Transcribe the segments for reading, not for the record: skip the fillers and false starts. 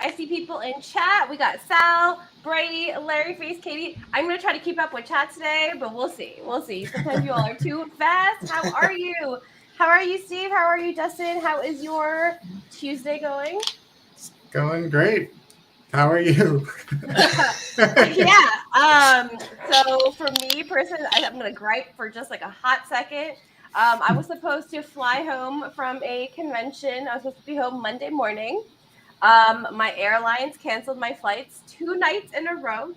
I see people in chat. We got Sal, Brady, Larry Face, Katie. I'm going to try to keep up with chat today, but we'll see. We'll see. Sometimes you all are too fast. How are you? How are you, Steve? How are you, Dustin? How is your Tuesday going? It's going great. How are you? Yeah. So for me personally, I'm going to gripe for just like a hot second. I was supposed to fly home from a convention. I was supposed to be home Monday morning. My airlines canceled my flights 2 nights in a row.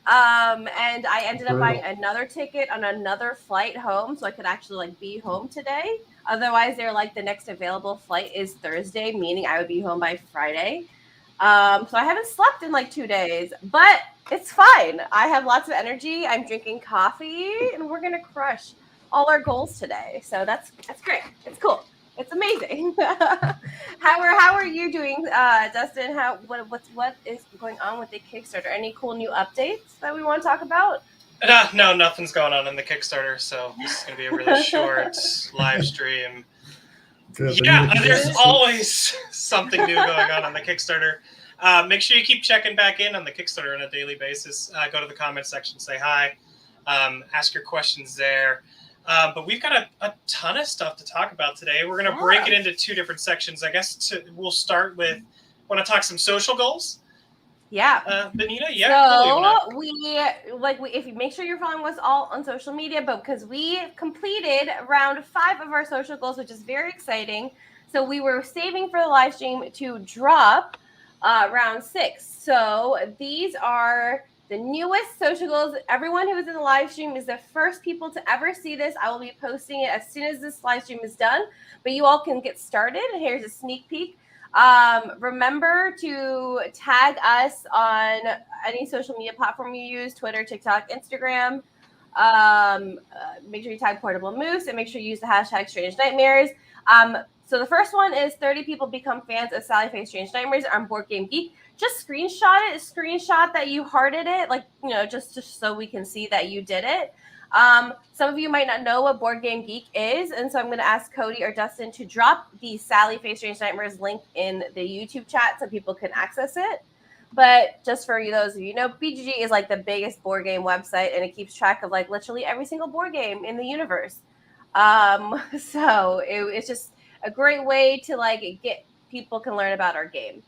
And I ended up buying another ticket on another flight home so I could actually like be home today. Otherwise, they're like the next available flight is Thursday, meaning I would be home by Friday. So I haven't slept in like 2 days, but it's fine. I have lots of energy. I'm drinking coffee, and we're gonna crush all our goals today. So that's great. It's cool. It's amazing. How are you doing, Dustin? What is going on with the Kickstarter? Any cool new updates that we want to talk about? No, nothing's going on in the Kickstarter, so this is going to be a really short live stream. Yeah, there's always something new going on the Kickstarter. Make sure you keep checking back in on the Kickstarter on a daily basis. Go to the comment section, say hi, ask your questions there. But we've got a ton of stuff to talk about today. We're going to break it into 2 different sections. I guess we'll start with, want to talk some social goals? Yeah. Benita, yeah. So if you make sure you're following us all on social media, but because we completed round 5 of our social goals, which is very exciting. So we were saving for the live stream to drop round 6. So these are the newest social goals. Everyone who is in the live stream is the first people to ever see this. I will be posting it as soon as this live stream is done, but you all can get started. Here's a sneak peek. Remember to tag us on any social media platform you use, Twitter, TikTok, Instagram. Make sure you tag Portable Moose and make sure you use the hashtag Strange Nightmares. So the first one is 30 people become fans of Sally Faye Strange Nightmares on Board Game Geek. Just screenshot it. Screenshot that you hearted it, just so we can see that you did it. Some of you might not know what Board Game Geek is, and so I'm going to ask Cody or Dustin to drop the Sally Faye Strange Nightmares link in the YouTube chat so people can access it. But just for those of you know, BGG is like the biggest board game website, and it keeps track of like literally every single board game in the universe. So it's just a great way to like get people can learn about our game.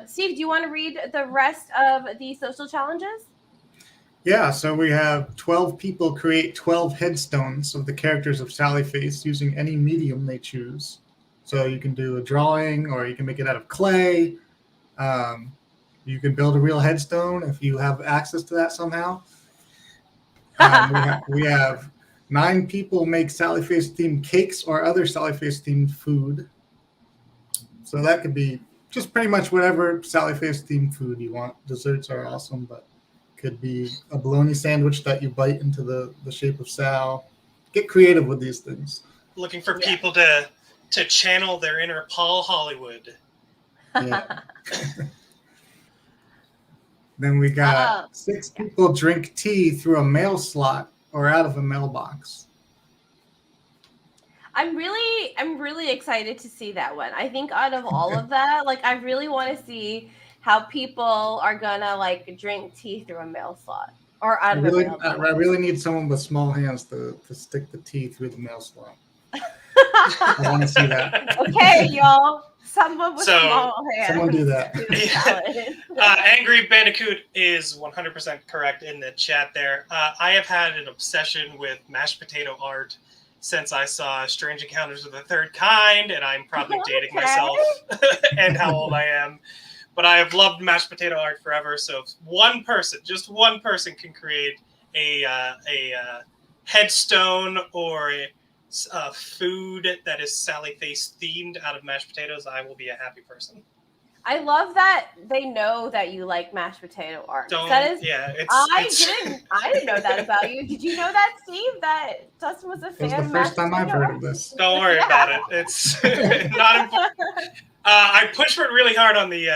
Steve, do you want to read the rest of the social challenges? Yeah, so we have 12 people create 12 headstones of the characters of Sally Face using any medium they choose. So you can do a drawing, or you can make it out of clay. You can build a real headstone if you have access to that somehow. We have 9 people make Sally Face themed cakes or other Sally Face themed food. So that could be just pretty much whatever Sally Face themed food you want. Desserts are awesome, but could be a bologna sandwich that you bite into the shape of Sal. Get creative with these things. Looking for people to channel their inner Paul Hollywood. Yeah. Then we got 6 people drink tea through a mail slot or out of a mailbox. I'm really excited to see that one. I think out of all of that, like I really want to see how people are gonna like drink tea through a mail slot or out of a mailbox. I really need someone with small hands to stick the tea through the mail slot. I want to see that. Okay, y'all. Someone with small hands. Someone do that. Angry Bandicoot is 100% correct in the chat there. I have had an obsession with mashed potato art since I saw Strange Encounters of the Third Kind, and I'm probably dating myself and how old I am. But I have loved mashed potato art forever. So if just one person can create a headstone or a food that is Sally Face themed out of mashed potatoes, I will be a happy person. I love that they know that you like mashed potato art. I didn't know that about you. Did you know that, Steve? That Dustin was a fan of mashed potato art? It's the first time I've heard of this. Don't worry about it. It's not important. I pushed for it really hard on the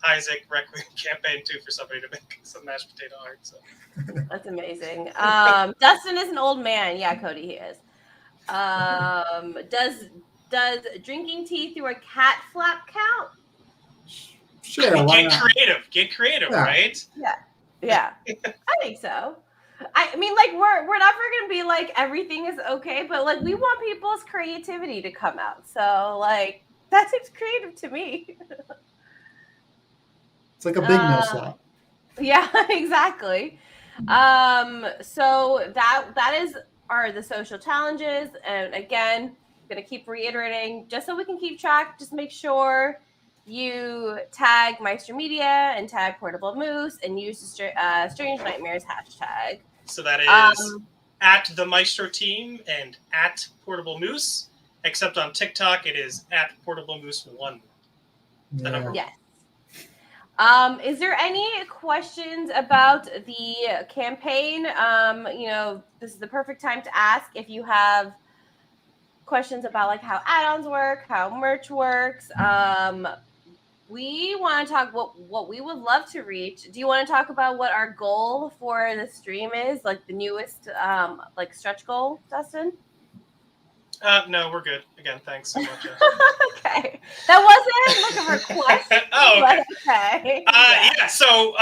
Isaac Requiem campaign too for somebody to make some mashed potato art. So that's amazing. Dustin is an old man. Yeah, Cody, he is. Does drinking tea through a cat flap count? Sure, why not? Get creative, Yeah. right? Yeah, I think so. I mean, like we're never gonna be like everything is okay, but like we want people's creativity to come out. So like that seems creative to me. It's like a big no slot. Yeah, exactly. So that is are the social challenges, and again, I'm gonna keep reiterating just so we can keep track. Just make sure you tag Meister Media and tag Portable Moose and use the Strange Nightmares hashtag. So that is at the Maestro Team and at Portable Moose. Except on TikTok, it is at Portable Moose 1. The number 1. Yes. Is there any questions about the campaign? This is the perfect time to ask if you have questions about like how add-ons work, how merch works. We want to talk what we would love to reach. Do you want to talk about what our goal for the stream is, like the newest like stretch goal, Dustin? No, we're good. Again, thanks so much. Okay. That wasn't like a request. Oh, okay. Okay. Yeah. So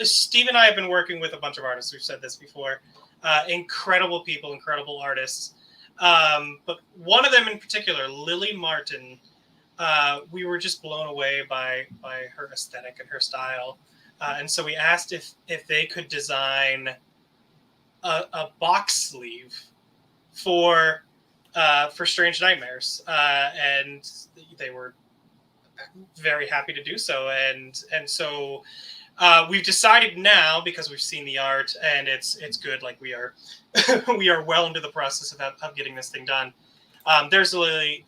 Steve and I have been working with a bunch of artists. We've said this before. Incredible people, incredible artists. But one of them in particular, Lily Martin, we were just blown away by her aesthetic and her style. And so we asked if they could design a box sleeve for Strange Nightmares, and they were very happy to do so. And so we've decided now, because we've seen the art and it's good. Like we are we are well into the process of getting this thing done. There's Lily's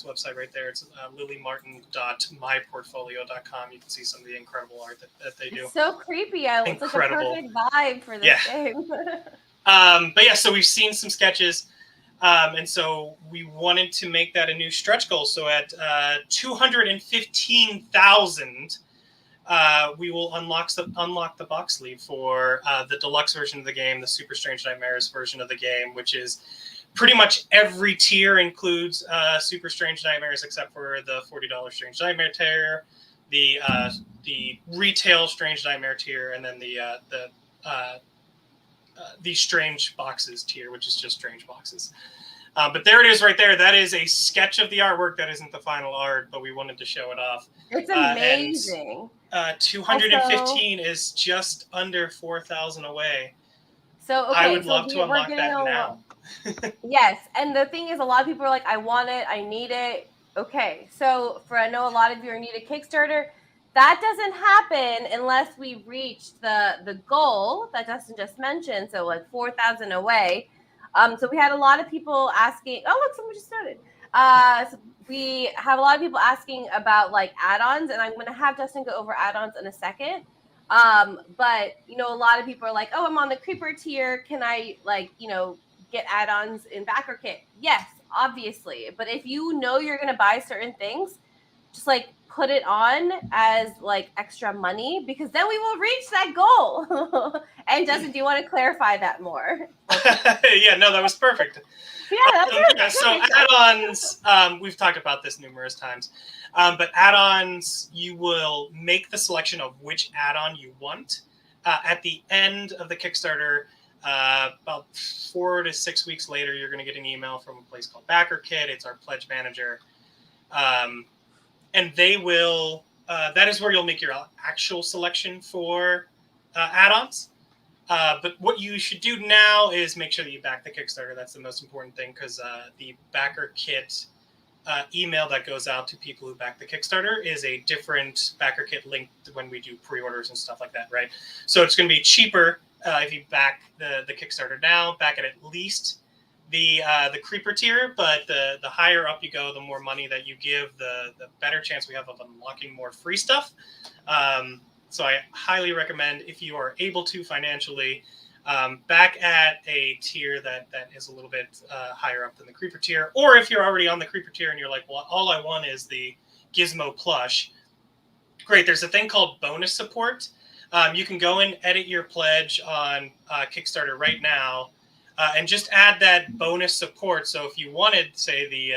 website right there. It's lilymartin.myportfolio.com. You can see some of the incredible art that they do. It's so creepy. It's like a perfect vibe for this game. But yeah, so we've seen some sketches, and so we wanted to make that a new stretch goal. So at 215,000, we will unlock the box sleeve for the deluxe version of the game, the Super Strange Nightmares version of the game, which is pretty much every tier includes Super Strange Nightmares except for the $40 Strange Nightmare tier, the retail Strange Nightmare tier, and then the Strange Boxes tier, which is just Strange Boxes. But there it is right there. That is a sketch of the artwork. That isn't the final art, but we wanted to show it off. It's amazing. 215 is just under 4,000 away. So okay, I would love to unlock that now. Yes, and the thing is, a lot of people are like, I want it, I need it. Okay, so I know a lot of you are new to Kickstarter. That doesn't happen unless we reach the goal that Dustin just mentioned. So like 4,000 away. So we had a lot of people asking. Oh, look, someone just started. So we have a lot of people asking about like add-ons, and I'm going to have Dustin go over add-ons in a second. But a lot of people are like, oh, I'm on the creeper tier. Can I get add-ons in backer kit? Yes, obviously. But if you're going to buy certain things, just like put it on as like extra money, because then we will reach that goal. And Justin, do you want to clarify that more? Yeah, no, that was perfect. Yeah, that's so add-ons, we've talked about this numerous times, but add-ons, you will make the selection of which add-on you want. At the end of the Kickstarter, about 4 to 6 weeks later, you're going to get an email from a place called BackerKit. It's our pledge manager. And they will, that is where you'll make your actual selection for add-ons. But what you should do now is make sure that you back the Kickstarter. That's the most important thing, because the BackerKit email that goes out to people who back the Kickstarter is a different BackerKit link when we do pre-orders and stuff like that, right? So it's going to be cheaper if you back the Kickstarter now, back at least the creeper tier, but the higher up you go, the more money that you give, the better chance we have of unlocking more free stuff. So I highly recommend, if you are able to financially, back at a tier that is a little bit higher up than the creeper tier. Or if you're already on the creeper tier and you're like, well, all I want is the Gizmo plush. Great. There's a thing called bonus support. You can go and edit your pledge on Kickstarter right now. And just add that bonus support. So if you wanted, say, the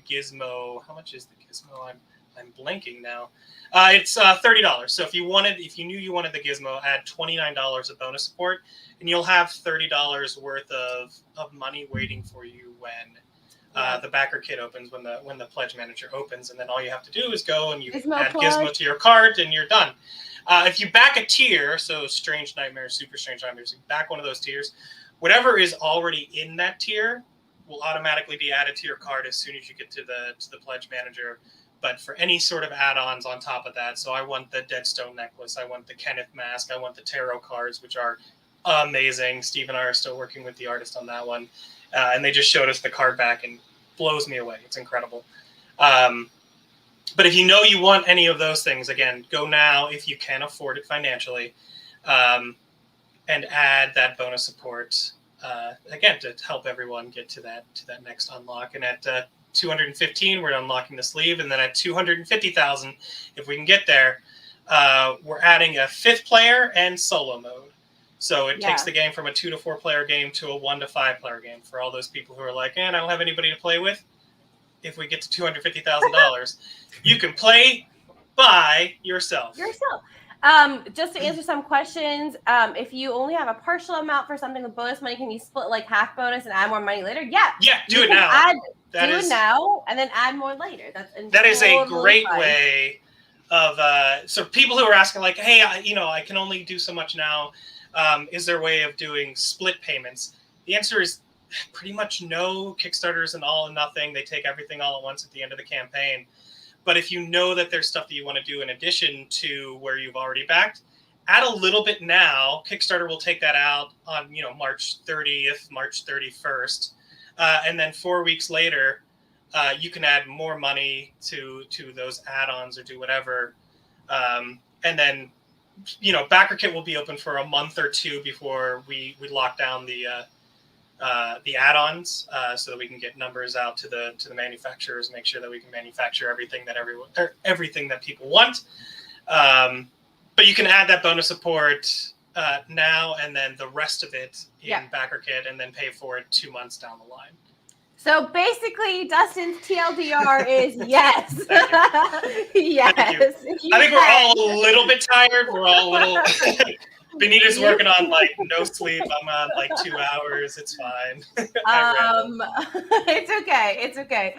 Gizmo, how much is the Gizmo? I'm blanking now. It's $30. So if you knew you wanted the gizmo, add $29 of bonus support, and you'll have $30 worth of money waiting for you when the backer kit opens, when the pledge manager opens, and then all you have to do is go and you add gizmo to your cart, and you're done. If you back a tier, so Strange Nightmares, Super Strange Nightmares, you back one of those tiers, whatever is already in that tier will automatically be added to your cart as soon as you get to the pledge manager. But for any sort of add-ons on top of that, so I want the Deadstone necklace, I want the Kenneth mask, I want the tarot cards, which are amazing. Steve and I are still working with the artist on that one, and they just showed us the card back and blows me away. It's incredible. But if you know you want any of those things, again, go now if you can afford it financially, and add that bonus support again to help everyone get to that next unlock. And at 215, we're unlocking the sleeve, and then at 250,000, if we can get there, we're adding a 5th player and solo mode. So it takes the game from a 2 to 4 player game to a 1 to 5 player game for all those people who are like, I don't have anybody to play with. If we get to $250,000, you can play by yourself. Just to answer some questions, if you only have a partial amount for something with bonus money, can you split like half bonus and add more money later? Yeah. Yeah, do it now. Do it now and then add more later. That is a great way of so people who are asking like, hey, I can only do so much now. Is there a way of doing split payments? The answer is pretty much no. Kickstarter is an all and nothing. They take everything all at once at the end of the campaign. But if you know that there's stuff that you want to do in addition to where you've already backed, add a little bit now. Kickstarter will take that out on March 30th, March 31st. And then 4 weeks later, you can add more money to those add-ons or do whatever. And then, backer kit will be open for a month or two before we lock down the add-ons, so that we can get numbers out to the manufacturers, make sure that we can manufacture everything that people want. But you can add that bonus support now, and then the rest of it in backer kit, and then pay for it 2 months down the line. So basically, Dustin's TLDR is yes. Yes. I think we're all a little bit tired. We're all a little... Benita's working on no sleep. I'm on 2 hours. It's fine. It's okay. It's okay.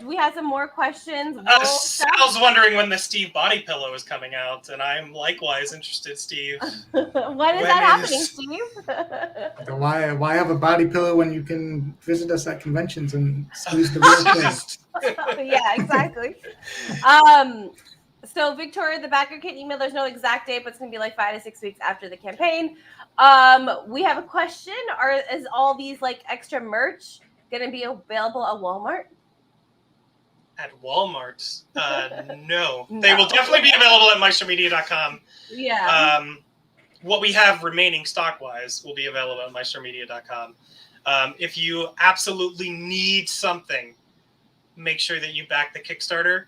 We had some more questions. Sal's wondering when the Steve body pillow is coming out, and I'm likewise interested, Steve. When is that happening, Steve? Why have a body pillow when you can visit us at conventions and squeeze the real thing? Yeah, exactly. So Victoria, the backer kit email, there's no exact date, but it's going to be 5 to 6 weeks after the campaign. We have a question. Is all these extra merch going to be available at Walmart? At Walmart? No. They will definitely be available at MeisterMedia.com. Yeah. What we have remaining stock-wise will be available at MeisterMedia.com. If you absolutely need something, make sure that you back the Kickstarter.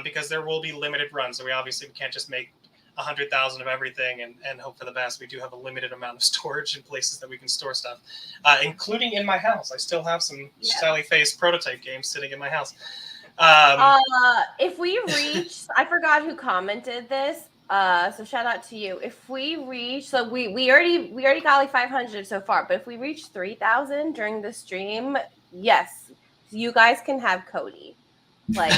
Because there will be limited runs. So we can't just make 100,000 of everything and hope for the best. We do have a limited amount of storage and places that we can store stuff, including in my house. I still have some Sally Face prototype games sitting in my house. If we reach, I forgot who commented this. So shout out to you. If we reach, so we already got 500 so far, but if we reach 3,000 during the stream, yes, you guys can have Cody. I'm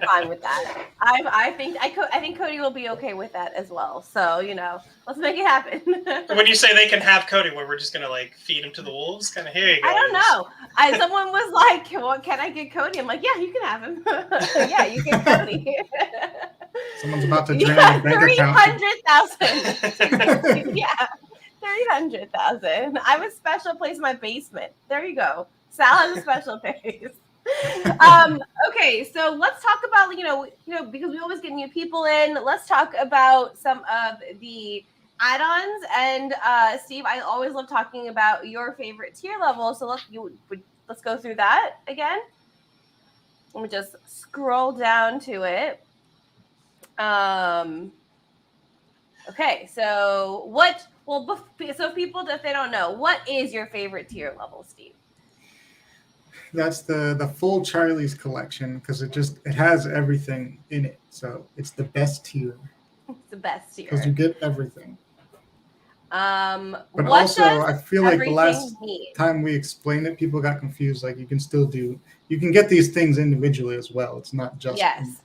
fine with that. I think Cody will be okay with that as well. So let's make it happen. When you say they can have Cody, where we're just gonna feed him to the wolves, kind of here you go. I don't know. Someone was like, "Well, can I get Cody?" I'm like, "Yeah, you can have him. Yeah, you get Cody." Someone's about to drain your bank account. 300,000. Yeah, 300,000. I have a special place in my basement. There you go. Sal has a special place. Okay, so let's talk about because we always get new people in. Let's talk about some of the add-ons. And Steve, I always love talking about your favorite tier level. So let's go through that again. Let me just scroll down to it. Okay, so so people, if they don't know, what is your favorite tier level, Steve? That's the full Charlie's collection because it has everything in it. So it's the best tier It's the best because you tier. get everything. But What also, does I feel like the last everything mean? time we explained it, people got confused. Like you can get these things individually as well. It's not just. Yes.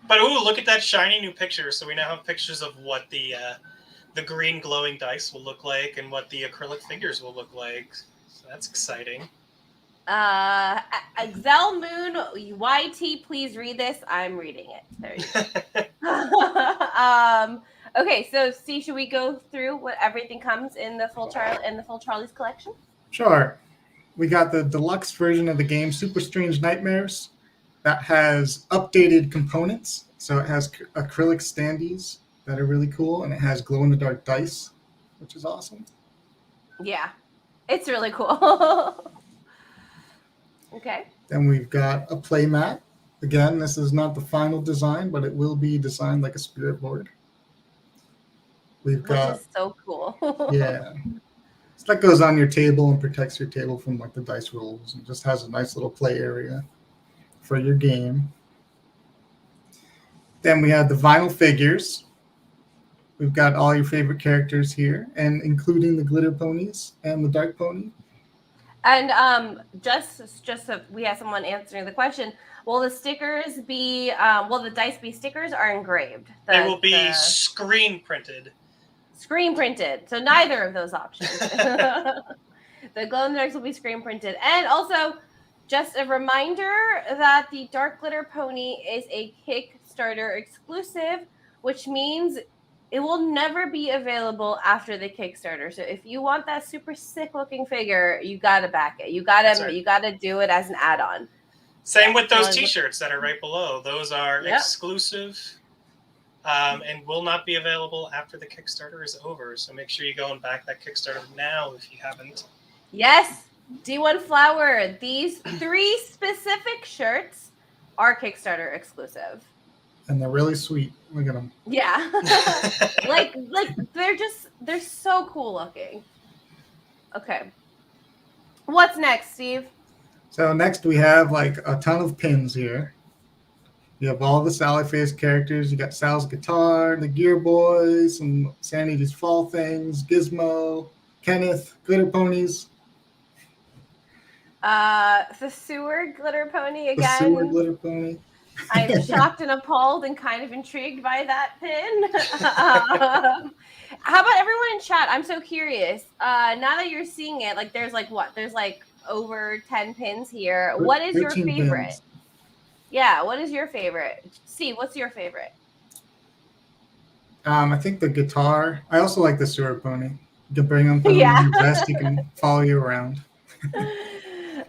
But ooh, look at that shiny new picture. So we now have pictures of what the green glowing dice will look like and what the acrylic figures will look like. So that's exciting. Zell Moon YT, please read this. I'm reading it. There you go. Okay, so Steve, should we go through what everything comes in the full Charlie's collection? Sure. We got the deluxe version of the game, Super Strange Nightmares, that has updated components. So it has acrylic standees that are really cool, and it has glow-in-the-dark dice, which is awesome. Yeah, it's really cool. Okay. Then we've got a play mat. Again, this is not the final design, but it will be designed like a spirit board. Which is so cool. Yeah. It's like goes on your table and protects your table from like the dice rolls, and just has a nice little play area for your game. Then we have the vinyl figures. We've got all your favorite characters here, and including the glitter ponies and the dark pony. And just so we have someone answering the question, will the stickers be? Will the dice be stickers or engraved? They will be screen printed. Screen printed. So neither of those options. The glow in the darks will be screen printed, and also just a reminder that the dark glitter pony is a Kickstarter exclusive, which means it will never be available after the Kickstarter. So if you want that super sick looking figure, you gotta back it. You gotta do it as an add-on. Same with those T-shirts that are right below. Those are exclusive and will not be available after the Kickstarter is over. So make sure you go and back that Kickstarter now if you haven't. Yes, D1 Flower. These 3 specific shirts are Kickstarter exclusive. And they're really sweet. Look at them. Yeah. like they're so cool looking. Okay. What's next, Steve? So next we have like a ton of pins here. You have all the Sally Face characters. You got Sal's guitar, the Gear Boys, some Sanity's Fall things, Gizmo, Kenneth, glitter ponies. The sewer glitter pony again. The sewer glitter pony. I'm shocked and appalled and kind of intrigued by that pin. How about everyone in chat? I'm so curious. Now that you're seeing it, like there's like what? There's like over 10 pins here. What is your favorite? Pins. Yeah, what is your favorite? Steve, what's your favorite? I think the guitar. I also like the sewer pony. You can bring him, put him in your vest. He can follow you around.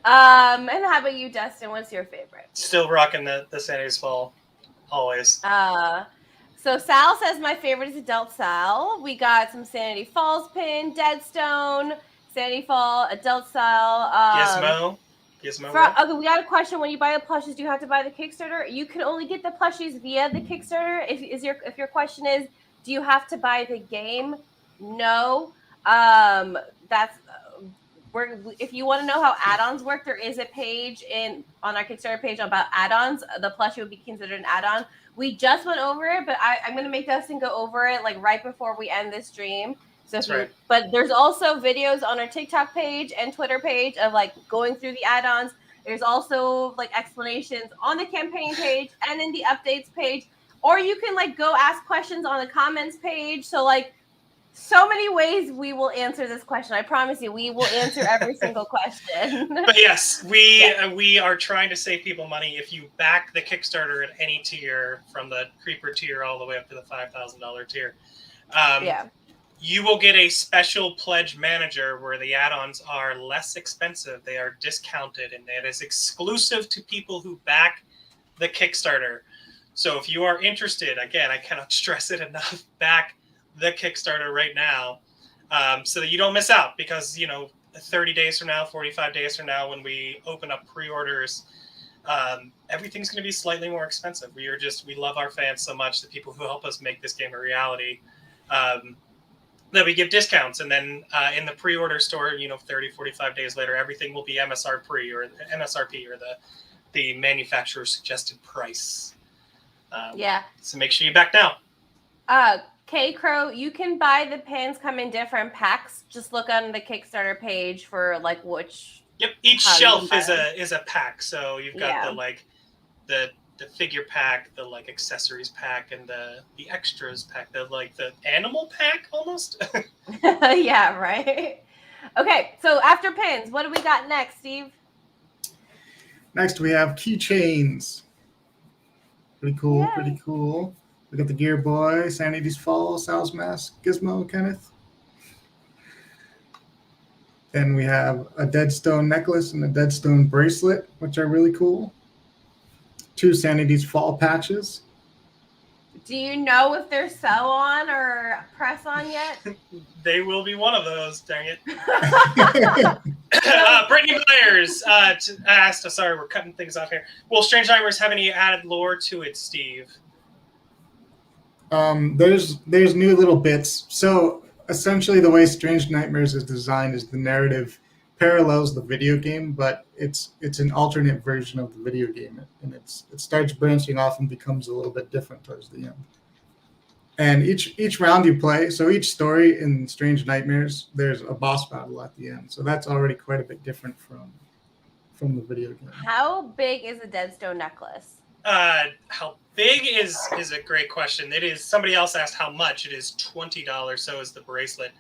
And how about you, Dustin? What's your favorite? Still rocking the Sanity's Fall, always. So Sal says my favorite is Adult Sal. We got some Sanity Falls pin, Deadstone, Sanity Fall, Adult Sal. Gizmo. Okay, we got a question. When you buy the plushies, do you have to buy the Kickstarter? You can only get the plushies via the Kickstarter. If your question is, do you have to buy the game? No. If you want to know how add-ons work, there is a page on our Kickstarter page about add-ons. The plushie would be considered an add-on. We just went over it, but I'm going to make Dustin go over it like right before we end this stream. So but there's also videos on our TikTok page and Twitter page of like going through the add-ons. There's also like explanations on the campaign page and in the updates page, or you can like go ask questions on the comments page. So like so many ways we will answer this question. I promise you, we will answer every single question. But yes, we are trying to save people money. If you back the Kickstarter at any tier, from the Creeper tier all the way up to the $5,000 tier, you will get a special pledge manager where the add-ons are less expensive. They are discounted, and that is exclusive to people who back the Kickstarter. So if you are interested, again, I cannot stress it enough, back the Kickstarter right now, so that you don't miss out, because 30 days from now, 45 days from now, when we open up pre-orders, everything's going to be slightly more expensive. We love our fans so much, the people who help us make this game a reality. that we give discounts, and then in the pre-order store, 30, 45 days later, everything will be MSRP or the manufacturer's suggested price. Yeah. So make sure you back now. K Crow, you can buy the pins come in different packs. Just look on the Kickstarter page for like which. Yep, each shelf is a pack. So you've got the figure pack, the like accessories pack, and the extras pack, the animal pack almost. Yeah, right. Okay, so after pins, what do we got next, Steve? Next we have keychains. Pretty cool, Yay. pretty cool. We got the Gear Boy, Sanity's Fall, Sal's Mask, Gizmo, Kenneth. Then we have a Deadstone necklace and a Deadstone bracelet, which are really cool. 2 Sanity's Fall patches. Do you know if they're sew on or press on yet? They will be one of those, dang it. Brittany Myers asked, sorry, we're cutting things off here. Will Strange Nightmares have any added lore to it, Steve? There's new little bits. So essentially the way Strange Nightmares is designed is the narrative parallels the video game, but it's an alternate version of the video game, and it starts branching off and becomes a little bit different towards the end. And each round you play, so each story in Strange Nightmares, there's a boss battle at the end. So that's already quite a bit different from the video game. How big is a Deadstone necklace? How big is a great question. It is. Somebody else asked how much. It is $20. So is the bracelet.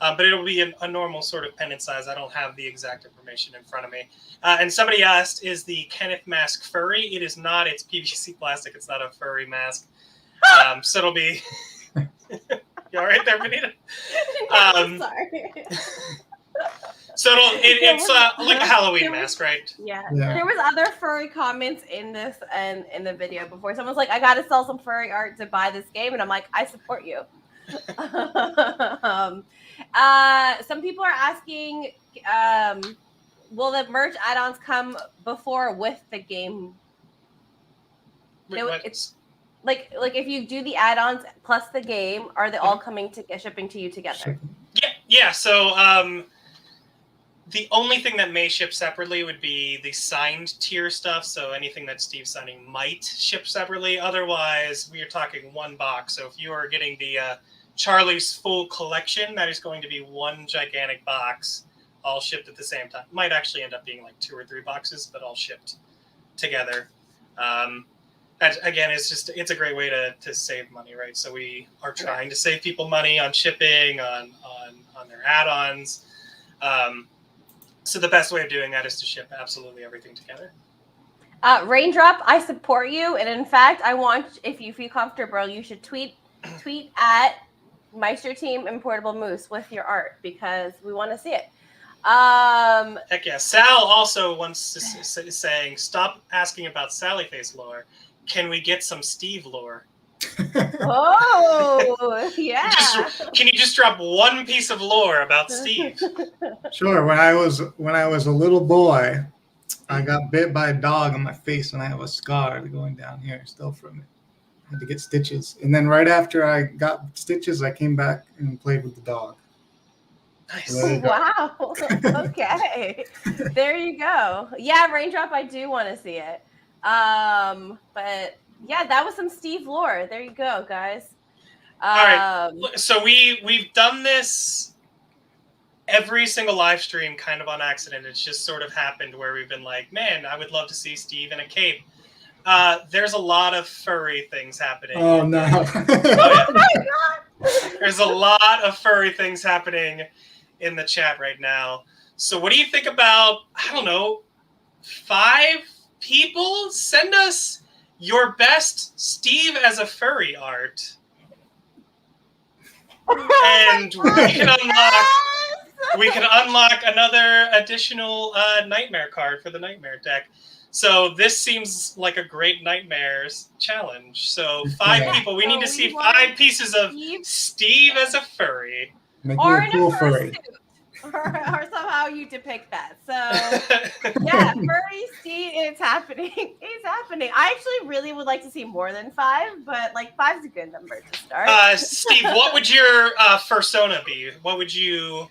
But it'll be a normal sort of pendant size. I don't have the exact information in front of me. And somebody asked, is the Kenneth mask furry? It is not. It's PVC plastic. It's not a furry mask. So it'll be... You all right there, Benita? Sorry. So it's like a Halloween mask, right? Yeah. There was other furry comments in this and in the video before. Someone's like, I got to sell some furry art to buy this game. And I'm like, I support you. Some people are asking, will the merch add-ons come before with the game? It's like if you do the add-ons plus the game, are they all coming to shipping to you together? Yeah. So the only thing that may ship separately would be the signed tier stuff. So anything that Steve's signing might ship separately. Otherwise, we are talking one box. So if you are getting the Charlie's full collection, that is going to be one gigantic box, all shipped at the same time. Might actually end up being like 2 or 3 boxes, but all shipped together. Again, it's a great way to save money, right? So we are trying to save people money on shipping, on their add-ons. So the best way of doing that is to ship absolutely everything together. Raindrop, I support you, and in fact, I want, if you feel comfortable, you should tweet at Meister Team Importable Moose with your art because we want to see it. Heck yeah! Sal also wants to saying, stop asking about Sally Face lore. Can we get some Steve lore? Oh, yeah. Can you just drop one piece of lore about Steve? Sure. When I was a little boy, I got bit by a dog on my face, and I have a scar going down here still from it. I had to get stitches, and then right after I got stitches, I came back and played with the dog. Nice. Wow. Okay. There you go. Yeah, Raindrop, I do want to see it. But yeah, that was some Steve lore. There you go, guys. All right. So we've done this every single live stream kind of on accident. It's just sort of happened where we've been like, man, I would love to see Steve in a cape. There's a lot of furry things happening. Oh, no. Oh my God. There's a lot of furry things happening in the chat right now. So what do you think about, I don't know, 5 people? Send us your best Steve as a furry art. And we can unlock another additional nightmare card for the nightmare deck. So this seems like a great nightmares challenge. So 5 people. We need to see 5 pieces of Steve as a furry. Make or you a in cool a furry. fursuit. or somehow you depict that. So yeah, furry Steve, it's happening. It's happening. I actually really would like to see more than 5, but like 5's a good number to start. Steve, what would your fursona be? What would you,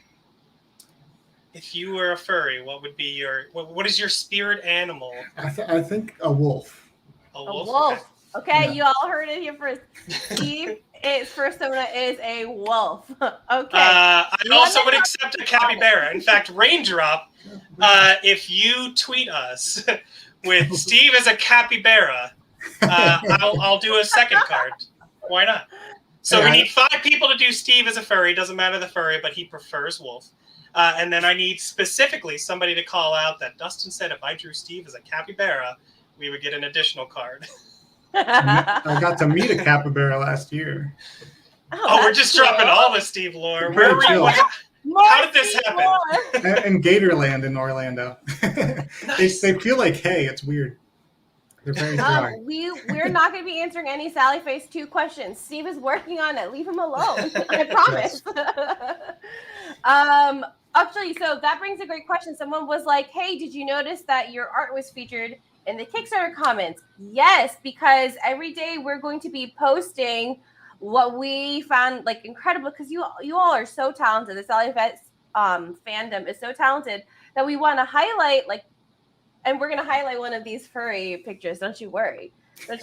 if you were a furry, what would be your, what is your spirit animal? I think a wolf. A wolf? A wolf. Okay, Yeah. you all heard it here first. Steve, its fursona is a wolf. Okay. I also would accept a capybara. In fact, Raindrop, if you tweet us with Steve as a capybara, I'll do a second card. Why not? So we need 5 people to do Steve as a furry. Doesn't matter the furry, but he prefers wolf. And then I need specifically somebody to call out that Dustin said if I drew Steve as a capybara, we would get an additional card. I got to meet a capybara last year. Oh, we're just dropping all the Steve lore. Where were you? How did this happen? In Gatorland in Orlando. they feel like hay. It's weird. They're very dry. We're not going to be answering any Sally Face 2 questions. Steve is working on it. Leave him alone. I promise. Actually, so that brings a great question. Someone was like, hey, did you notice that your art was featured in the Kickstarter comments? Yes, because every day we're going to be posting what we found like incredible, because you all are so talented. The Sally Face fandom is so talented that we want to highlight, like, and we're going to highlight one of these furry pictures. Don't you worry. So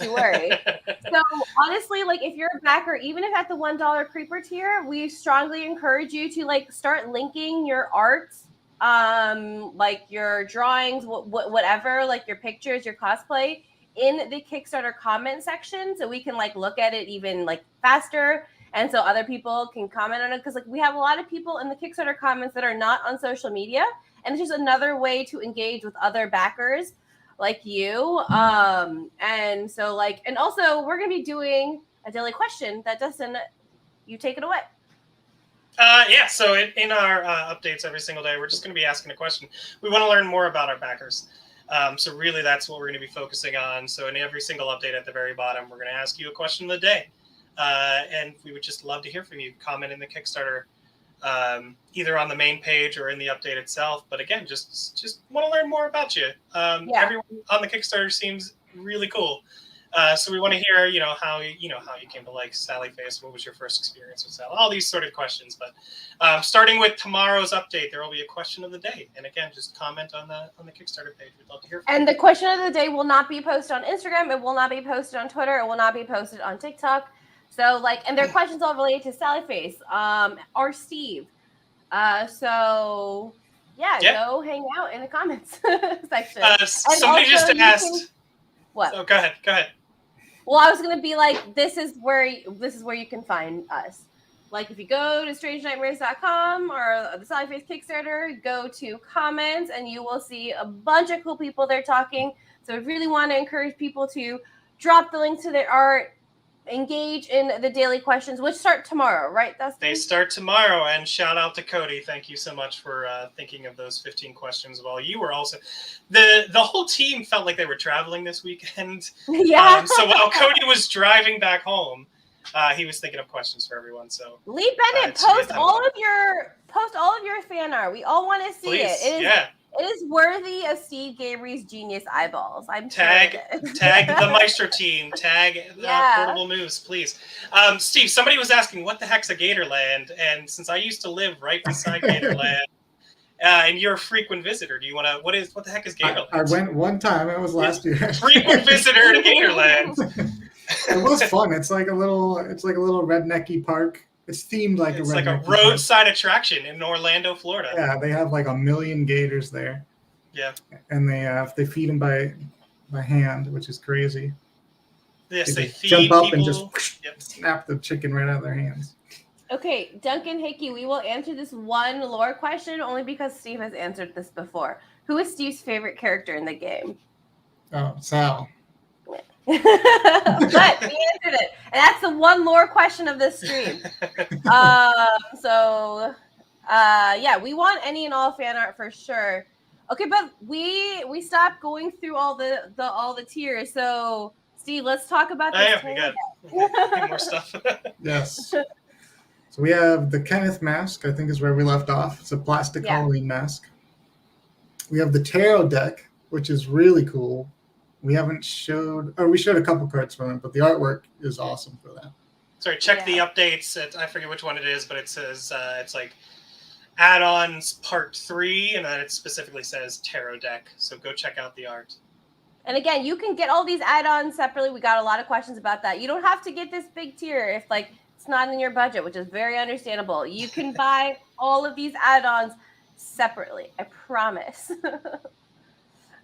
honestly, like if you're a backer, even if at the $1 creeper tier, we strongly encourage you to like start linking your art, like your drawings, whatever, like your pictures, your cosplay in the Kickstarter comment section, so we can like look at it even like faster, and so other people can comment on it, because like we have a lot of people in the Kickstarter comments that are not on social media, and it's just another way to engage with other backers like you. And so like, and also we're gonna be doing a daily question that Dustin, you take it away. Yeah, so in our updates every single day, we're just going to be asking a question. We want to learn more about our backers. So really that's what we're going to be focusing on. So in every single update at the very bottom, we're going to ask you a question of the day. And we would just love to hear from you. Comment in the Kickstarter, either on the main page or in the update itself. But again, just want to learn more about you. Everyone on the Kickstarter seems really cool. So we want to hear, how you came to like Sally Face. What was your first experience with Sally? All these sort of questions. But starting with tomorrow's update, there will be a question of the day. And again, just comment on the Kickstarter page. We'd love to hear from you. And the question of the day will not be posted on Instagram. It will not be posted on Twitter. It will not be posted on TikTok. So like, and their questions all related to Sally Face, or Steve. So go hang out in the comments section. Somebody just asked. What? Oh, go ahead. Well, I was gonna be like, this is where you can find us. Like if you go to strangenightmares.com or the Sally Face Kickstarter, go to comments and you will see a bunch of cool people there talking. So I really want to encourage people to drop the link to their art, engage in the daily questions, which start tomorrow, right? They start tomorrow, and shout out to Cody. Thank you so much for thinking of those 15 questions while you were also the whole team felt like they were traveling this weekend. Yeah. So while Cody was driving back home, he was thinking of questions for everyone. So Lee Bennett, post all of your fan art. We all want to see it. It is worthy of Steve Gabriel's genius eyeballs. I'm tag the Meister team. Tag Portable Moves, please. Steve, somebody was asking what the heck's a Gatorland, and since I used to live right beside Gatorland, and you're a frequent visitor, do you want to? What the heck is Gatorland? I went one time. It was last year. Frequent visitor to Gatorland. It was fun. It's like a little rednecky park. It's themed like it's like a roadside attraction in Orlando, Florida. Yeah, they have like 1 million gators there. Yeah, and they feed them by hand, which is crazy. Yes, they feed jump up people. And just snap the chicken right out of their hands. Okay, Duncan Hickey, we will answer this one lore question only because Steve has answered this before. Who is Steve's favorite character in the game? Oh, Sal. But we answered it, and that's the one lore question of this stream. We want any and all fan art for sure. Okay, but we stopped going through all the tiers. So Steve, let's talk about this. We got more stuff. Yes. So we have the Kenneth mask, I think is where we left off. It's a plastic Halloween mask. We have the tarot deck, which is really cool. We haven't showed, or we showed a couple cards from it, but the artwork is awesome for that. Sorry, check the updates. I forget which one it is, but it says it's like add-ons part 3, and then it specifically says tarot deck. So go check out the art. And again, you can get all these add-ons separately. We got a lot of questions about that. You don't have to get this big tier if like it's not in your budget, which is very understandable. You can buy all of these add-ons separately. I promise.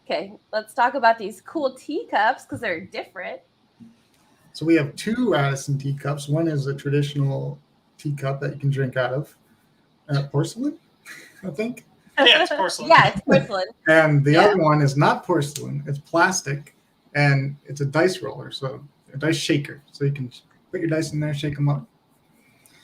Okay, let's talk about these cool teacups because they're different. So we have 2 Radisson teacups. One is a traditional teacup that you can drink out of. Porcelain, I think. Yeah, it's porcelain. Yeah, it's porcelain. And the other one is not porcelain. It's plastic, and it's a dice roller, so a dice shaker. So you can put your dice in there, shake them up.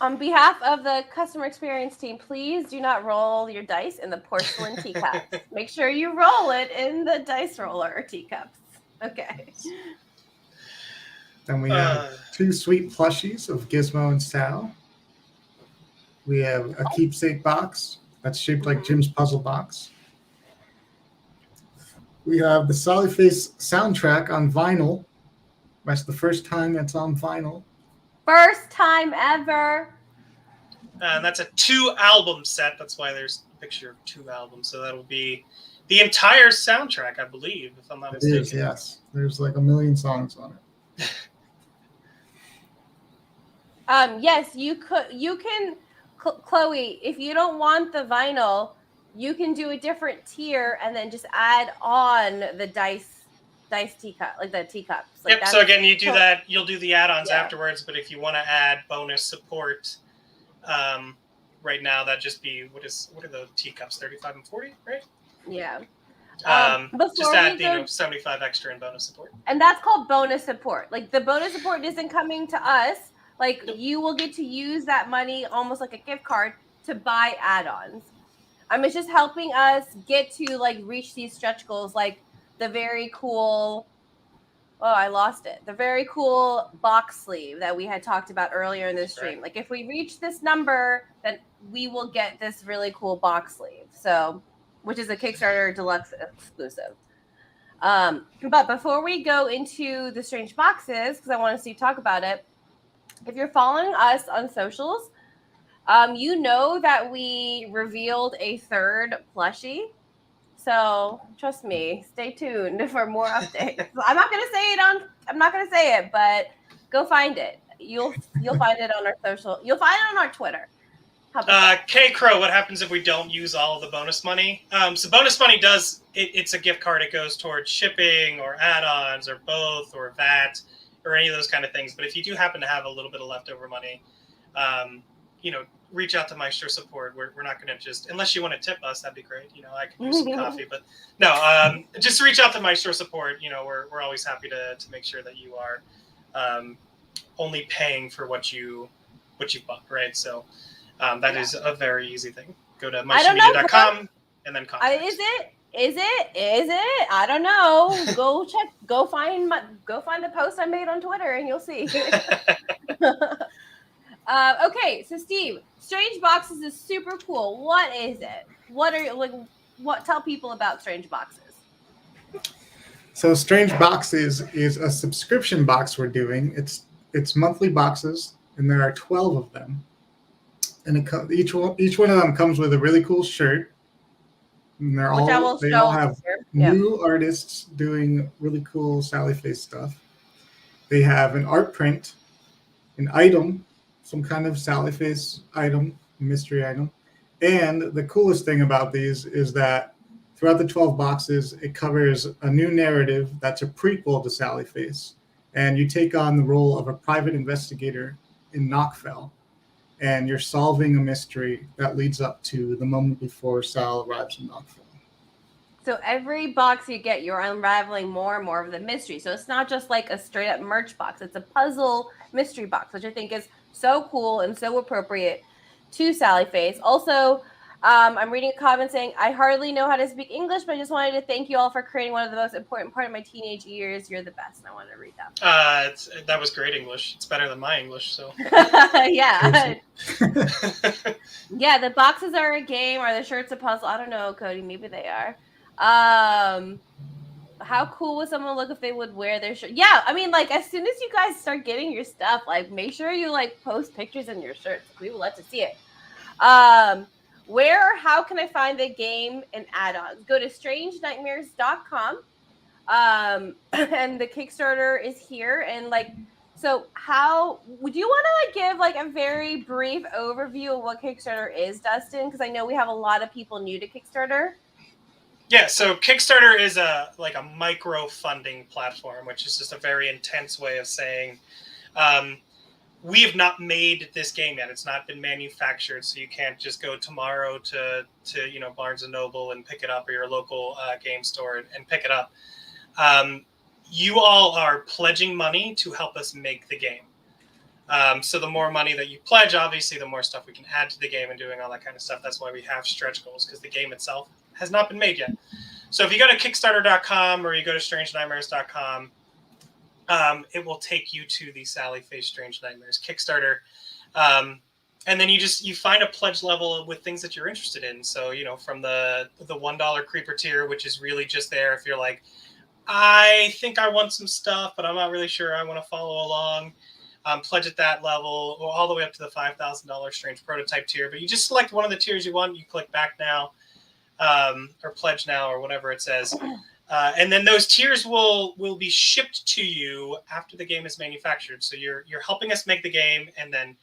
On behalf of the customer experience team, please do not roll your dice in the porcelain teacups. Make sure you roll it in the dice roller or teacups. Okay. Then we have 2 sweet plushies of Gizmo and Sal. We have a keepsake box that's shaped like Jim's puzzle box. We have the Solid Face soundtrack on vinyl. That's the first time it's on vinyl. First time ever. And that's a 2-album set. That's why there's a picture of 2 albums. So that'll be the entire soundtrack, I believe, if I'm not mistaken. It is, yes. There's like 1 million songs on it. Yes, you can, Chloe, if you don't want the vinyl, you can do a different tier and then just add on the dice teacup, like the teacups. Like yep. So again, you do that. You'll do the add-ons afterwards. But if you want to add bonus support, right now that'd just be what are the teacups? 35 and 40, right? Yeah. Just add 75 extra in bonus support. And that's called bonus support. Like the bonus support isn't coming to us. Like you will get to use that money almost like a gift card to buy add-ons. It's just helping us get to like reach these stretch goals, like the very cool. Oh, I lost it. The very cool box sleeve that we had talked about earlier in this stream. Right. Like if we reach this number, then we will get this really cool box sleeve. So, which is a Kickstarter deluxe exclusive. But before we go into the strange boxes, because I want to talk about it. If you're following us on socials, you know that we revealed a 3rd plushie. So trust me, stay tuned for more updates. I'm not gonna say it, but go find it. You'll find it on our social. You'll find it on our Twitter. K Crow, what happens if we don't use all of the bonus money? So bonus money it's a gift card. It goes towards shipping or add-ons or both or VAT or any of those kind of things. But if you do happen to have a little bit of leftover money, reach out to Maestro Support. We're not going to just, unless you want to tip us, that'd be great. I can use some coffee, but no, just reach out to Maestro Support. We're always happy to make sure that you are only paying for what you've bought, right? So that is a very easy thing. Go to maestromedia.com and then contact. Is it? I don't know. Go check. Go find the post I made on Twitter, and you'll see. Okay, so Steve, Strange Boxes is super cool. What is it? Tell people about Strange Boxes. So Strange Boxes is a subscription box we're doing. It's monthly boxes, and there are 12 of them. And each one of them comes with a really cool shirt. And they all have new artists doing really cool Sally Face stuff. They have an art print, an item, some kind of Sally Face item, mystery item. And the coolest thing about these is that throughout the 12 boxes, it covers a new narrative that's a prequel to Sally Face. And you take on the role of a private investigator in Knockfell. And you're solving a mystery that leads up to the moment before Sal arrives in Knockfell. So every box you get, you're unraveling more and more of the mystery. So it's not just like a straight up merch box. It's a puzzle mystery box, which I think is so cool and so appropriate to Sally Face. Also, I'm reading a comment saying, I hardly know how to speak English, but I just wanted to thank you all for creating one of the most important part of my teenage years. You're the best. And I wanted to read that. That was great English. It's better than my English, so. Yeah. Yeah, the boxes are a game. Are the shirts a puzzle? I don't know, Cody. Maybe they are. How cool would someone look if they would wear their shirt? Yeah, I mean, like, as soon as you guys start getting your stuff, like, make sure you, like, post pictures in your shirts. We would love to see it. Where or how can I find the game and add-ons? Go to strangenightmares.com. And the Kickstarter is here. And like, so how would you want to like give like a very brief overview of what Kickstarter is, Dustin? Because I know we have a lot of people new to Kickstarter. Yeah, so Kickstarter is a micro funding platform, which is just a very intense way of saying, we have not made this game yet. It's not been manufactured, so you can't just go tomorrow to Barnes and Noble and pick it up, or your local game store and pick it up. You all are pledging money to help us make the game. So the more money that you pledge, obviously, the more stuff we can add to the game and doing all that kind of stuff. That's why we have stretch goals, because the game itself has not been made yet. So if you go to Kickstarter.com or you go to strangenightmares.com, it will take you to the Sally Face Strange Nightmares Kickstarter. And then you find a pledge level with things that you're interested in. So, from the $1 creeper tier, which is really just there if you're like, I think I want some stuff, but I'm not really sure I want to follow along. Pledge at that level, or all the way up to the $5,000 Strange Prototype tier. But you just select one of the tiers you want. You click back now, or pledge now, or whatever it says. And then those tiers will be shipped to you after the game is manufactured. So you're helping us make the game, and then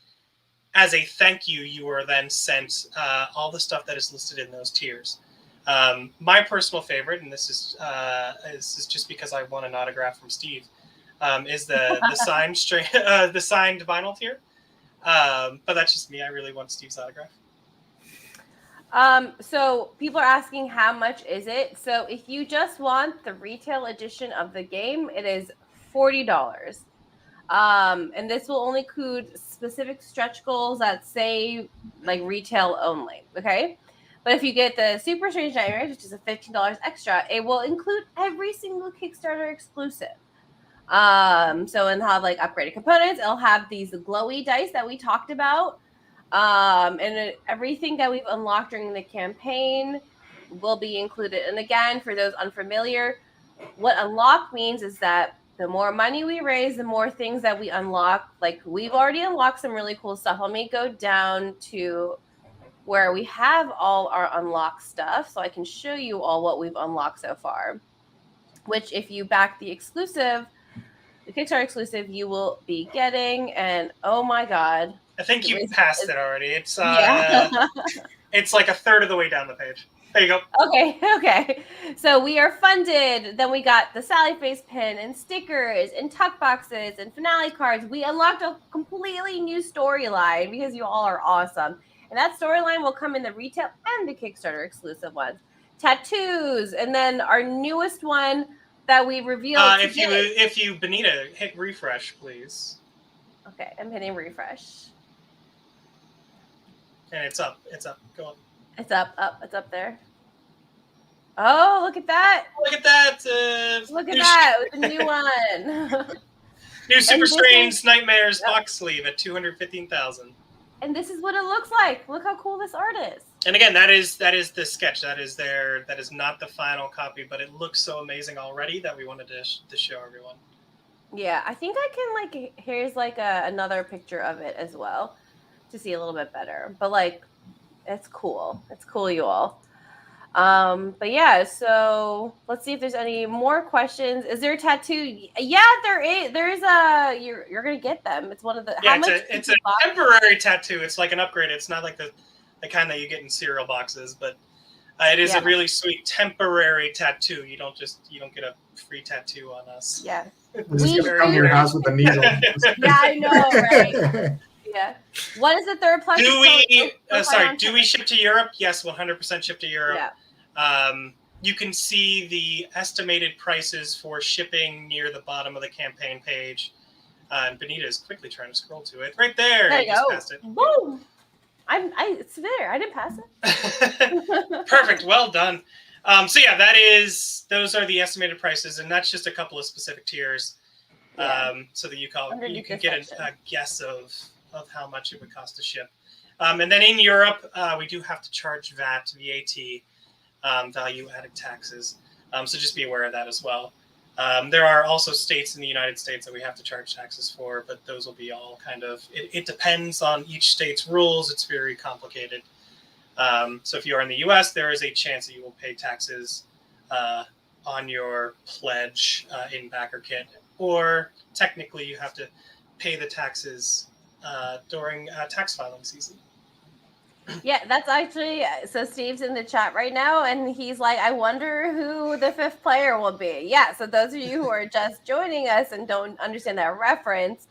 as a thank you, you are then sent all the stuff that is listed in those tiers. My personal favorite, and this is just because I won an autograph from Steve, is the signed vinyl tier. But that's just me. I really want Steve's autograph. So people are asking how much is it? So if you just want the retail edition of the game, it is $40. And this will only include specific stretch goals that say like retail only. Okay. But if you get the Super Strange Nightmares, which is a $15 extra, it will include every single Kickstarter exclusive. So it'll have like upgraded components. It'll have these glowy dice that we talked about. And everything that we've unlocked during the campaign will be included. And again, for those unfamiliar, what unlock means is that the more money we raise, the more things that we unlock. Like we've already unlocked some really cool stuff. Let me go down to where we have all our unlocked stuff so I can show you all what we've unlocked so far, which if you back the exclusive, the Kickstarter exclusive, you will be getting. And oh my God. I think you passed it already. It's yeah. It's like a third of the way down the page. There you go. Okay. So we are funded. Then we got the Sally Face pin and stickers and tuck boxes and finale cards. We unlocked a completely new storyline because you all are awesome. And that storyline will come in the retail and the Kickstarter exclusive ones. Tattoos. And then our newest one that we revealed today. If you, Benita, hit refresh, please. Okay, I'm hitting refresh. And it's up. Go up. It's up there. Oh, look at that. Look at that. Look at that. With the new one. New Super Strange Nightmares box sleeve at $215,000. And this is what it looks like. Look how cool this art is. And again, that is the sketch. That is not the final copy, but it looks so amazing already that we wanted to show everyone. Yeah, I think I can here's another picture of it as well to see a little bit better. But it's cool. It's cool, you all. But yeah, so let's see if there's any more questions. Is there a tattoo? Yeah, there is. There is you're gonna get them. It's one of the. Yeah, it's a temporary tattoo. It's like an upgrade. It's not like the kind that you get in cereal boxes, but it is a really sweet temporary tattoo. You don't get a free tattoo on us. Yeah, we just come to your house with a needle. Yeah, I know, right? Yeah. What is the third plus? Do we ship to Europe? Yes, 100% ship to Europe. Yeah. You can see the estimated prices for shipping near the bottom of the campaign page. And Benita is quickly trying to scroll to it. Right there. There you go. Just passed it. Woo! It's there. I didn't pass it. Perfect. Well done. So yeah, those are the estimated prices, and that's just a couple of specific tiers, so that you can get a guess of how much it would cost to ship. And then in Europe, we do have to charge VAT, value-added taxes. So just be aware of that as well. There are also states in the United States that we have to charge taxes for, but those will be all kind of, it depends on each state's rules. It's very complicated. So if you are in the US, there is a chance that you will pay taxes on your pledge in backer kit, or technically you have to pay the taxes during tax filing season. Yeah, that's actually, so Steve's in the chat right now, and he's like, I wonder who the 5th player will be. Yeah, so those of you who are just joining us and don't understand that reference,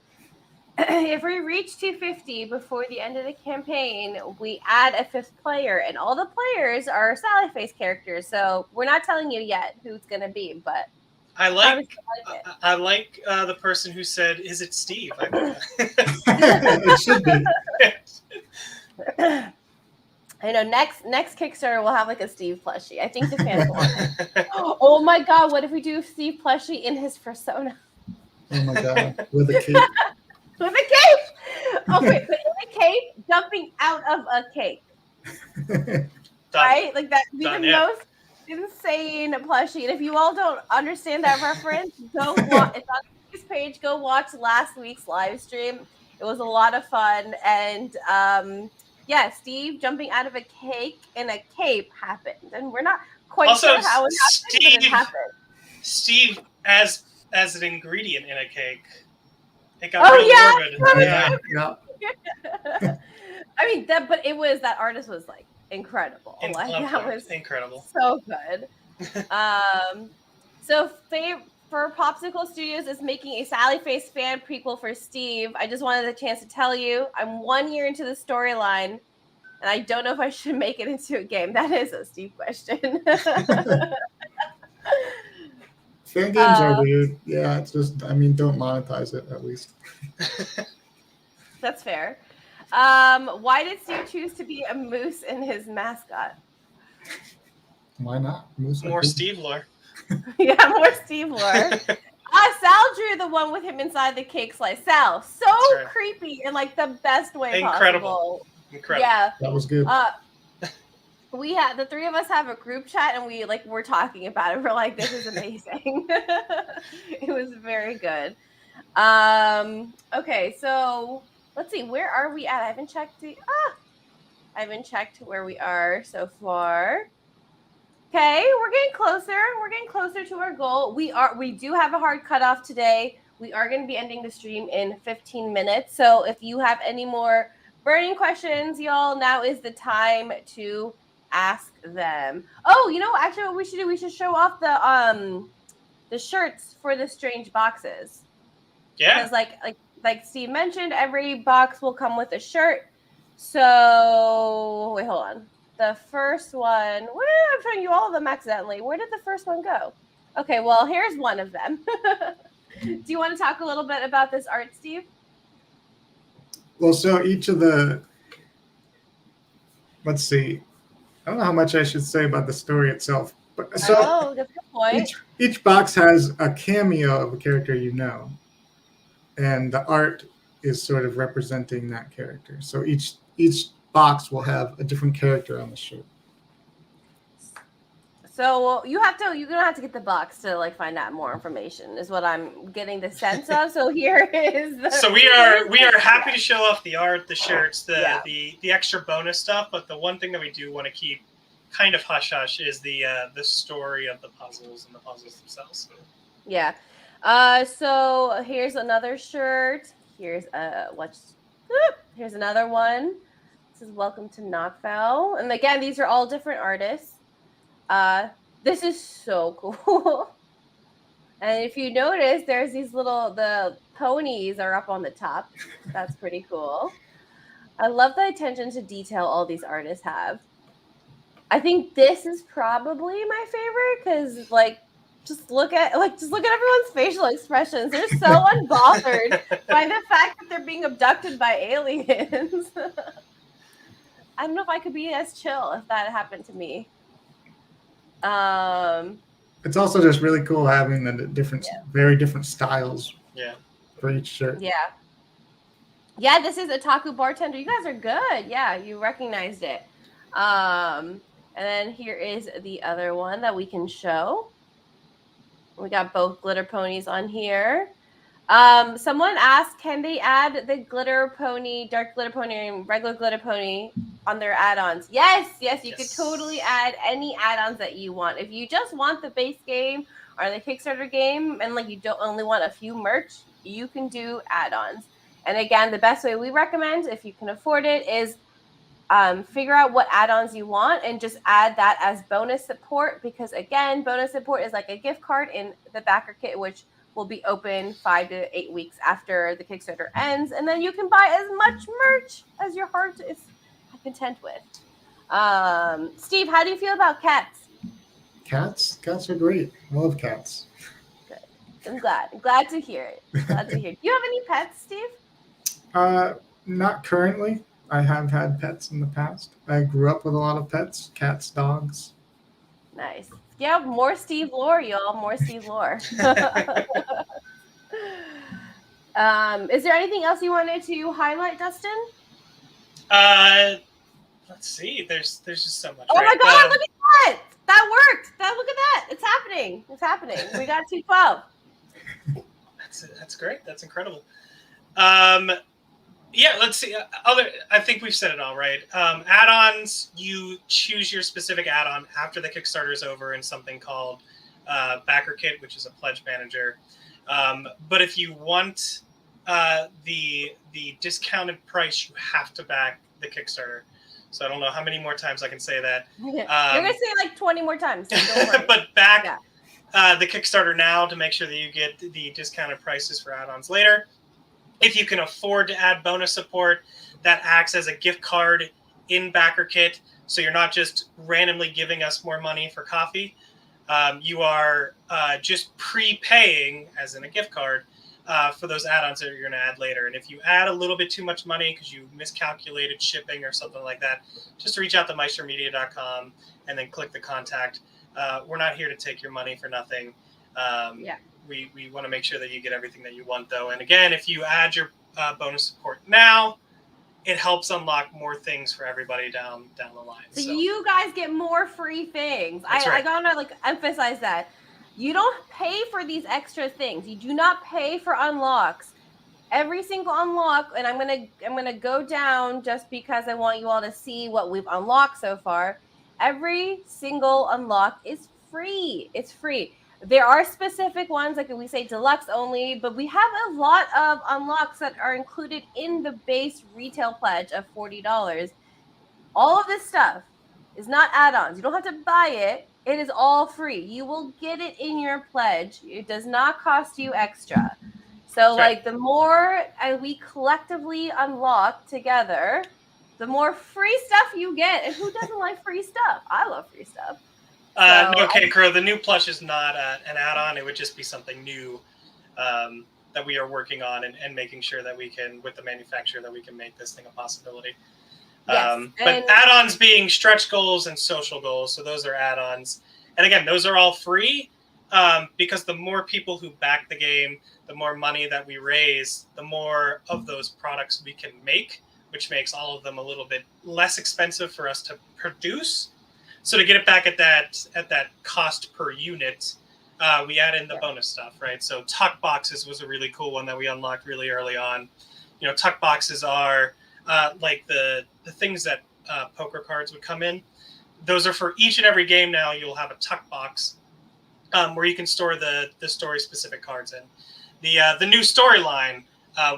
if we reach 250 before the end of the campaign, we add a 5th player, and all the players are Sally Face characters. So we're not telling you yet who it's going to be, but I like the person who said, "Is it Steve?" It should be. I know next Kickstarter we'll have like a Steve plushie. I think the fans want it. Oh my god, what if we do Steve plushie in his persona? Oh my god, with a cape. With a cape. Okay, but in a cape, jumping out of a cake. Right? Like that would be the most insane plushie. And if you all don't understand that reference, go watch. It's on this page. Go watch last week's live stream. It was a lot of fun, and yeah, Steve jumping out of a cake in a cape happened, and we're not quite sure how it happened, but it happened. Steve as an ingredient in a cake. It got really morbid. Yeah. I mean but that artist was like incredible. That was incredible. So good. So for Popsicle Studios is making a Sally Face fan prequel for Steve. I just wanted a chance to tell you, I'm 1 year into the storyline, and I don't know if I should make it into a game. That is a Steve question. Fan games are weird. Yeah, it's just, don't monetize it at least. That's fair. Why did Steve choose to be a moose in his mascot? Why not? Moose more Steve lore. Yeah, more Steve lore. Sal drew the one with him inside the cake slice. Sal, so creepy in like the best way possible. Incredible. Yeah, that was good. We had the 3 of us have a group chat, and we're talking about it. We're like, this is amazing. It was very good. Okay, so let's see, where are we at? I haven't checked where we are so far. Okay, we're getting closer. We're getting closer to our goal. We do have a hard cutoff today. We are going to be ending the stream in 15 minutes. So if you have any more burning questions, y'all, now is the time to ask them. Oh, actually what we should do, we should show off the shirts for the strange boxes. Yeah. Because like Steve mentioned, every box will come with a shirt. So wait, hold on. The first one, I'm showing you all of them accidentally. Where did the first one go? Okay, well, here's one of them. Do you want to talk a little bit about this art, Steve? Well, so each of let's see. I don't know how much I should say about the story itself. But that's a good point. Each box has a cameo of a character and the art is sort of representing that character. So each box will have a different character on the shirt. So you're gonna have to get the box to find out more information, is what I'm getting the sense of. So here is so we are happy to show off the art, the shirts, the extra bonus stuff, but the one thing that we do want to keep kind of hush hush is the story of the puzzles and the puzzles themselves. Yeah. So here's another shirt. Here's another one. This is Welcome to Knockfell. And again, these are all different artists. This is so cool. And if you notice, there's the ponies are up on the top. That's pretty cool. I love the attention to detail all these artists have. I think this is probably my favorite because just look at everyone's facial expressions. They're so unbothered by the fact that they're being abducted by aliens. I don't know if I could be as chill if that happened to me. It's also just really cool having the different, very different styles. Yeah. For each shirt. Yeah. Yeah, this is Otaku Bartender. You guys are good. Yeah, you recognized it. And then here is the other one that we can show. We got both glitter ponies on here. Someone asked, can they add the glitter pony, dark glitter pony, and regular glitter pony on their add-ons? Yes, you could totally add any add-ons that you want. If you just want the base game or the Kickstarter game and like you don't only want a few merch, you can do add-ons. And again, the best way we recommend, if you can afford it, is figure out what add-ons you want and just add that as bonus support, because again, bonus support is like a gift card in the backer kit, which will be open 5 to 8 weeks after the Kickstarter ends, and then you can buy as much merch as your heart is content with. Steve, how do you feel about cats? Cats are great. I love cats. Good. I'm glad to hear it. Glad to hear it. Do you have any pets, Steve? Not currently. I have had pets in the past. I grew up with a lot of pets, cats, dogs. Nice. Yeah, more Steve lore, y'all. More Steve lore. Is there anything else you wanted to highlight, Dustin? Let's see. There's just so much. Oh my God! Look at that! That worked. Look at that. It's happening. We got 212. That's great. That's incredible. Yeah, let's see. I think we've said it all, right? Add-ons, you choose your specific add-on after the Kickstarter is over in something called Backer Kit, which is a pledge manager. But if you want the discounted price, you have to back the Kickstarter. So I don't know how many more times I can say that. You're going to say like 20 more times. So don't worry. But back the Kickstarter now to make sure that you get the discounted prices for add-ons later. If you can afford to add bonus support, that acts as a gift card in Backer Kit. So you're not just randomly giving us more money for coffee. You are just prepaying, as in a gift card, for those add-ons that you're going to add later. And if you add a little bit too much money because you miscalculated shipping or something like that, just reach out to meistermedia.com and then click the contact. We're not here to take your money for nothing. We want to make sure that you get everything that you want, though. And again, if you add your bonus support now, it helps unlock more things for everybody down the line. So you guys get more free things. That's right. I gotta emphasize that. You don't pay for these extra things. You do not pay for unlocks. Every single unlock, and I'm gonna go down just because I want you all to see what we've unlocked so far. Every single unlock is free. It's free. There are specific ones, like we say deluxe only, but we have a lot of unlocks that are included in the base retail pledge of $40. All of this stuff is not add-ons. You don't have to buy it. It is all free. You will get it in your pledge. It does not cost you extra. So the more we collectively unlock together, the more free stuff you get. And who doesn't like free stuff? I love free stuff. Okay, Crow, the new plush is not an add-on. It would just be something new that we are working on and making sure that we can, with the manufacturer, that we can make this thing a possibility. Yes, but add-ons being stretch goals and social goals, so those are add-ons. And again, those are all free because the more people who back the game, the more money that we raise, the more of those products we can make, which makes all of them a little bit less expensive for us to produce. So to get it back at that cost per unit, we add in the bonus stuff, right? So tuck boxes was a really cool one that we unlocked really early on. Tuck boxes are like the things that poker cards would come in. Those are for each and every game now. You'll have a tuck box where you can store the story specific cards in. The new storyline.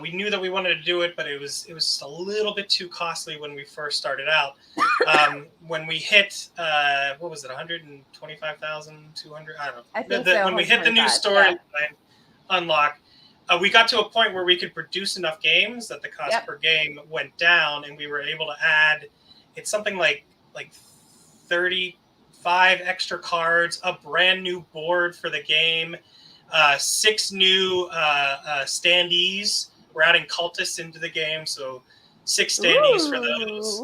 We knew that we wanted to do it, but it was just a little bit too costly when we first started out. When we hit, what was it, 125,000, 200? I don't know. I think so. When we hit the new storyline unlock, we got to a point where we could produce enough games that the cost per game went down, and we were able to add, it's something like 35 extra cards, a brand new board for the game, 6 new standees. We're adding cultists into the game, so 6 standees for those.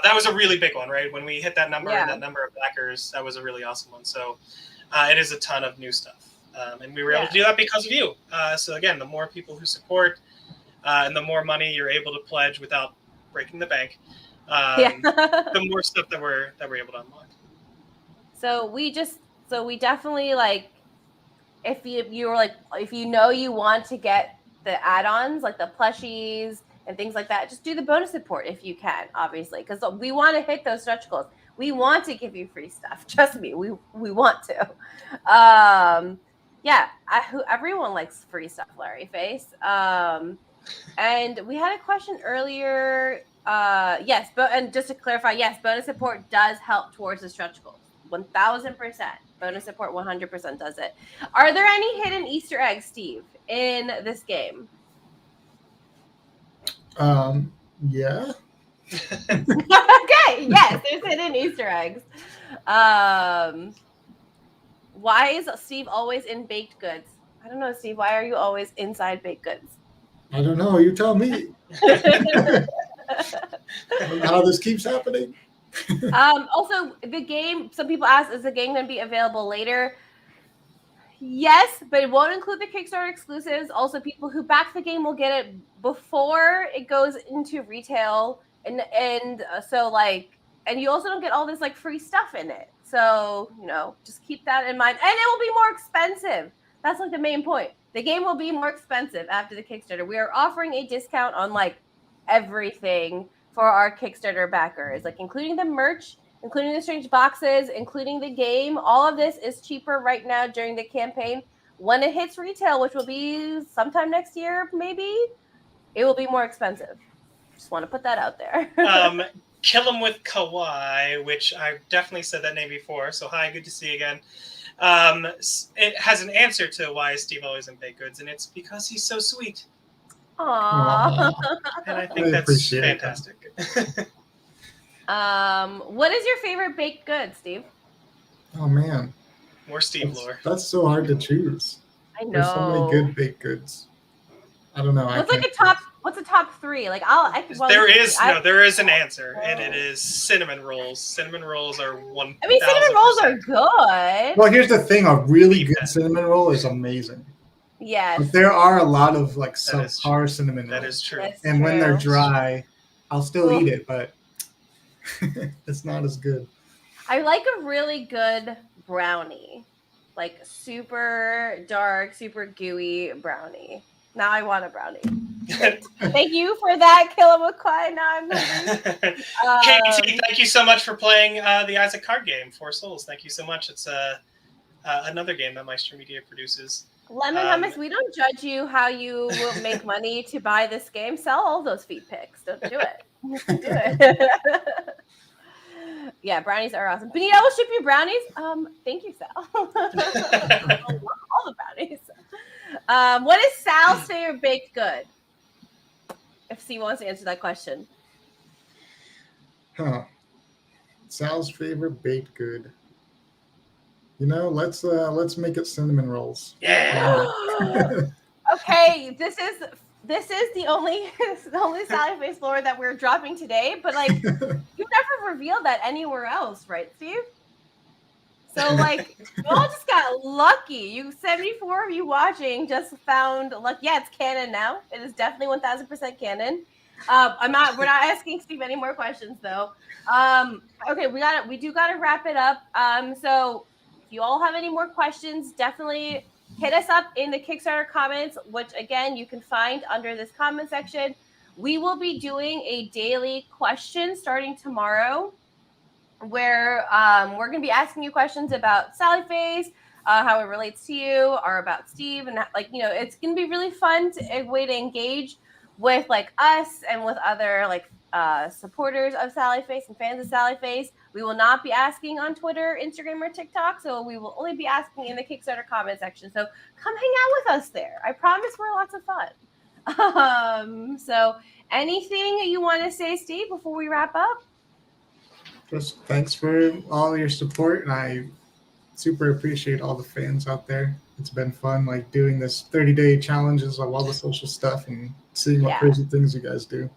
That was a really big one, right? When we hit that number, Yeah. that number of backers, that was a really awesome one. So it is a ton of new stuff. And we were able to do that because of you. So again, the more people who support and the more money you're able to pledge without breaking the bank, the more stuff that we're able to unlock. So we definitely like, if you know you want to get the add-ons like the plushies and things like that, just do the bonus support if you can, obviously, because we want to hit those stretch goals. We want to give you free stuff. Trust me, we want to. Everyone likes free stuff, Larry Face. And we had a question earlier. Yes, and just to clarify, yes, bonus support does help towards the stretch goals. 1000%. Bonus support 100% does it. Are there any hidden Easter eggs, Steve, in this game? Yeah. Okay, yes, there's hidden Easter eggs. Why is Steve always in baked goods? I don't know, Steve. Why are you always inside baked goods? I don't know. You tell me. I don't know how this keeps happening. Also, the game, some people ask, is the game going to be available later? Yes, but it won't include the Kickstarter exclusives. Also, people who back the game will get it before it goes into retail. And you also don't get all this like free stuff in it. So, just keep that in mind. And it will be more expensive. That's like the main point. The game will be more expensive after the Kickstarter. We are offering a discount on like everything for our Kickstarter backers, like including the merch, including the strange boxes, including the game. All of this is cheaper right now during the campaign. When it hits retail, which will be sometime next year, maybe, it will be more expensive. Just want to put that out there. Kill 'em with Kawaii, which I've definitely said that name before. So hi, good to see you again. It has an answer to why is Steve always in baked goods, and it's because he's so sweet. Aww. And I think that's fantastic. What is your favorite baked good, Steve? Oh man, More Steve lore. That's so hard to choose. I know. There's so many good baked goods. I don't know. What's a top three? Like there is an answer, and it is cinnamon rolls. Cinnamon rolls are 1,000%. I mean, cinnamon rolls are good. Well, here's the thing: a really good cinnamon roll is amazing. Yes. But there are a lot of like subpar cinnamon rolls. That is true. And when they're dry, I'll still eat it, but it's not as good. I like a really good brownie, like super dark, super gooey brownie. Now I want a brownie. Thank you for that, Killamacquai. Now I'm hungry. Katie, thank you so much for playing the Isaac card game, Four Souls. Thank you so much. It's another game that Maestro Media produces. Lemon Hummus, we don't judge you how you will make money to buy this game. Sell all those feed pics. Don't do it. Do it. Yeah, brownies are awesome. Benita will ship you brownies. Thank you, Sal. All the brownies. What is Sal's favorite baked good? If Steve wants to answer that question. Sal's favorite baked good. Let's make it cinnamon rolls. Yeah. Okay, this is the only Sally Face lore that we're dropping today, but like you've never revealed that anywhere else, right, Steve? So like you all just got lucky. 74 of you watching just found luck. Yeah, it's canon now. It is definitely 1000% canon. We're not asking Steve any more questions though. Okay, we do gotta wrap it up. So if you all have any more questions, definitely hit us up in the Kickstarter comments, which again you can find under this comment section. We will be doing a daily question starting tomorrow, where we're going to be asking you questions about Sally Face, how it relates to you, or about Steve, and it's going to be really fun a way to engage with like us and with other like supporters of Sally Face and fans of Sally Face. We will not be asking on Twitter, Instagram, or TikTok, so we will only be asking in the Kickstarter comment section. So come hang out with us there. I promise we're lots of fun. So anything you want to say, Steve, before we wrap up? Just thanks for all your support, and I super appreciate all the fans out there. It's been fun, like doing this 30-day challenges of all the social stuff and seeing what crazy things you guys do.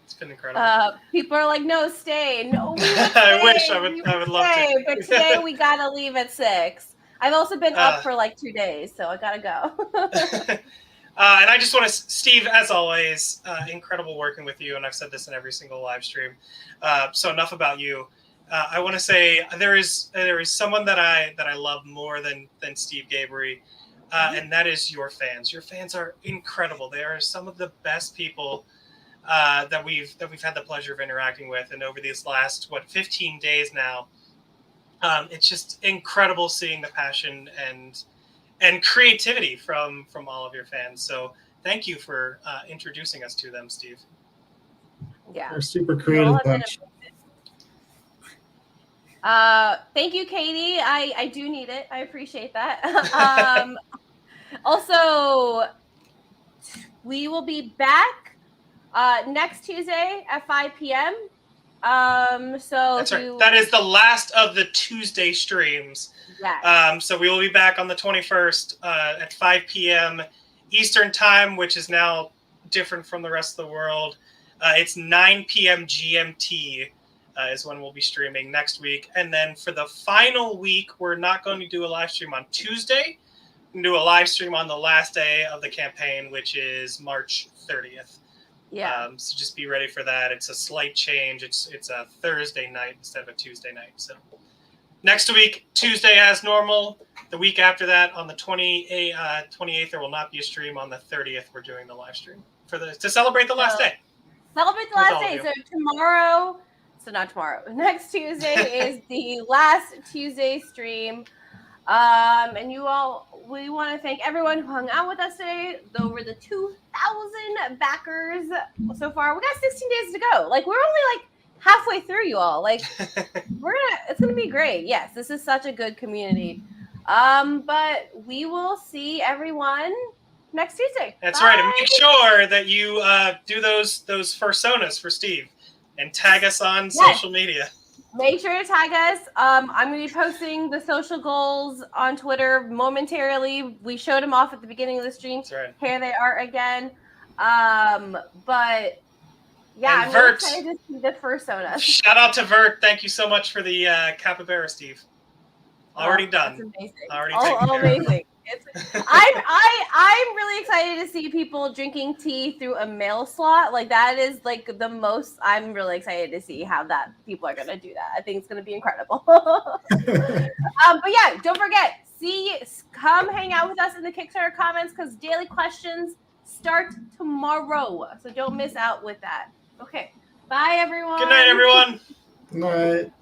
It's been incredible. People are like, no, stay. No, we would stay. I wish I would love to. But today we gotta leave at 6. I've also been up for like 2 days, so I gotta go. And I just want to, Steve, as always, incredible working with you. And I've said this in every single live stream. So enough about you. I want to say there is someone that I love more than Steve Gabriel, and that is your fans. Your fans are incredible. They are some of the best people that we've had the pleasure of interacting with. And over these last 15 days now, it's just incredible seeing the passion and creativity from all of your fans. So thank you for introducing us to them, Steve. Yeah, they're super creative bunch. Thank you, Katie. I do need it. I appreciate that. Also, we will be back next Tuesday at 5 p.m. So that's right. That is the last of the Tuesday streams. Yes. So we will be back on the 21st at 5 p.m. Eastern time, which is now different from the rest of the world. It's 9 p.m. GMT is when we'll be streaming next week. And then for the final week, we're not going to do a live stream on Tuesday. We're going to do a live stream on the last day of the campaign, which is March 30th. Yeah. So just be ready for that. It's a slight change. It's a Thursday night instead of a Tuesday night. So next week, Tuesday as normal. The week after that, on the 28th, there will not be a stream. On the 30th, we're doing the live stream to celebrate the last day. Celebrate the last day. So tomorrow, not tomorrow. Next Tuesday is the last Tuesday stream. And we want to thank everyone who hung out with us today. Over the 2,000 backers so far. We got 16 days to go. Like, we're only like halfway through, you all. Like, it's gonna be great. Yes, this is such a good community. But we will see everyone next Tuesday. That's Bye. right. And make sure that you do those personas for Steve and tag us on social media. Make sure to tag us. I'm going to be posting the social goals on Twitter momentarily. We showed them off at the beginning of the stream. That's right. Here they are again. But yeah, and I'm really excited to see the personas. Shout out to Vert. Thank you so much for the capybara, Steve. Already done. That's amazing. Already taken care amazing. I'm really excited to see people drinking tea through a mail slot. Like, that is like the most. I'm really excited to see how that people are going to do that. I think it's going to be incredible. But yeah, don't forget. Come hang out with us in the Kickstarter comments because daily questions start tomorrow. So don't miss out with that. Okay. Bye, everyone. Good night, everyone. Good night.